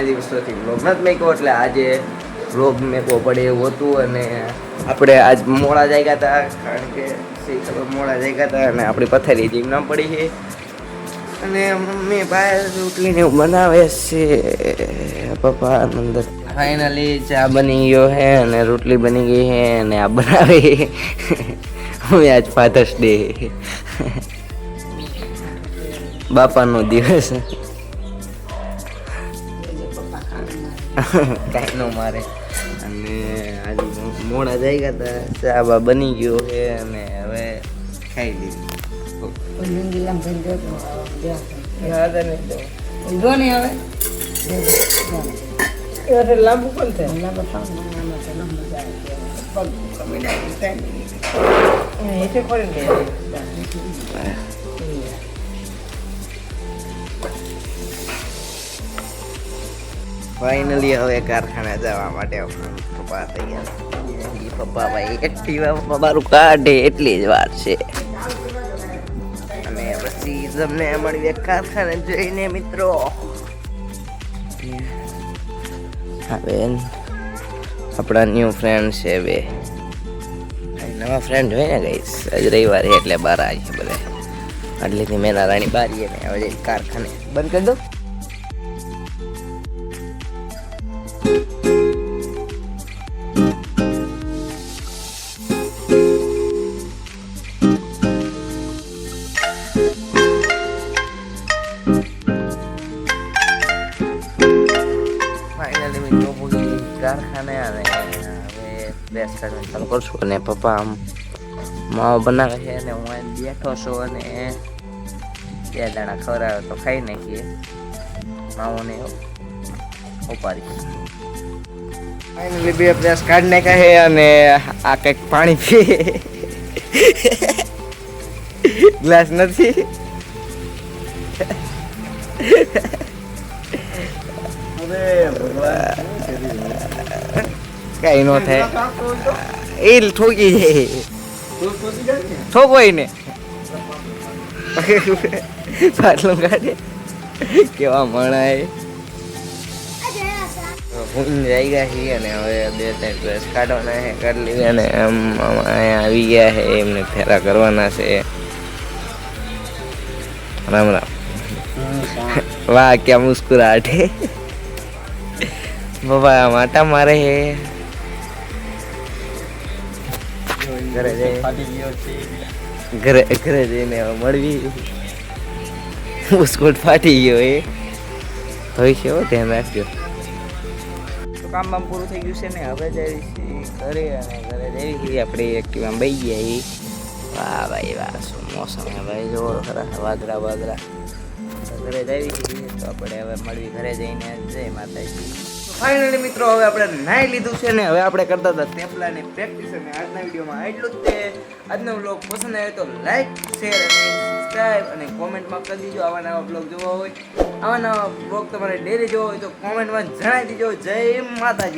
દિવસોથી વ્લોગ નથી મેક્યો એટલે આજે વ્લોગ મેકવો પડે એવું હતું અને આપણે આજ મોડા જાગ્યા હતા કારણ કે મોડા જાગ્યા હતા અને આપણી પથારી જીમ ના પડી છે અને મમ્મી બહાર રોટલીને એવું બનાવે છે પપ્પા અંદર ફાઇનલી ચા બની ગયો છે અને રોટલી બની ગઈ છે અને આ બનાવે હવે આજ ફાધર્સ ડે બાપાનો દિવસ કાંઈ ન મારે અને આજે મોડા જઈ ગયા હતા ચા બા બની ગયો છે અને હવે ખાઈ લીધું લાંબુ પણ થાય ફાઇનલી હવે કારખાને જવા માટે પપ્પા તૈયાર પપ્પા ભાઈ એક્ટિવા પપ્પા મારું કાઢે એટલી જ વાર છે અને પછી તમને મળીએ કારખાને જોઈને મિત્રો. હવે આપણા ન્યૂ ફ્રેન્ડ છે બે નવા ફ્રેન્ડ હોય ને ગઈશ આજ રવિવાર એટલે બહાર આવી બધા આટલીથી મેના રાણી બારી ને હવે કારખાને બંધ કરી દો. ફાઇનલી મિત્રો પૂરી કારખાને અને હવે બેસ કાઢવાનું ચાલુ કરશું અને પપ્પા આમ માવો બનાવે છે અને હું અહીં બેઠો છું અને બે દાણા ખવડાવે તો ખાઈ નાખીએ માવોને ઉપાડી. ફાઇનલી બે પ્રેસ કાઢી નાખ્યા છે અને આ કંઈક પાણી પીએ ગ્લાસ નથી કઈ નો થાય એ ઠોકી જાય ઠોકોય ને પાટલું કાઢે કેવા મણાય હું જઈ ગયા છીએ અને હવે બે ત્રણ ડ્રેસ કાઢવાના છે કાઢી લીધી અને આમ અહીંયા આવી ગયા છે એમને ફેરા કરવાના છે. રામ રામ. વાહ ક્યાં મુસ્કુરાહટ હે બાબા માટા મારે હે ઘરે જઈને મળવી બિસ્કુટ ફાટી ગયો એ હવે કેવો ધ્યાન રાખજો. તો કામ બામ પૂરું થઈ ગયું છે ને હવે જઈ ઘરે અને ઘરે જઈ આપણે એક્ટિવા બઈ ગયા એ. વાહ ભાઈ વાહ શું મોસમ હે ભાઈ જો ખરા વાદળા વાદળા ઘરે જઈ તો આપણે હવે મળવી ઘરે જઈને જય માતાજી. ફાઇનલી મિત્રો હવે આપણે નાઈ લીધું છે ને હવે આપણે કરતા હતા થેપલાની પ્રેક્ટિસ અને આજના વિડીયોમાં એટલું જ તે. આજનો વ્લોગ પસંદ આવ્યો તો લાઈક શેર અને સબસ્ક્રાઈબ અને કોમેન્ટમાં કરી દીજો. આવા નવા વ્લોગ જોવા હોય આવા નવા વ્લોગ તમારે ડેલી જોવા હોય તો કોમેન્ટમાં જણાવી દીજો. જય માતાજી.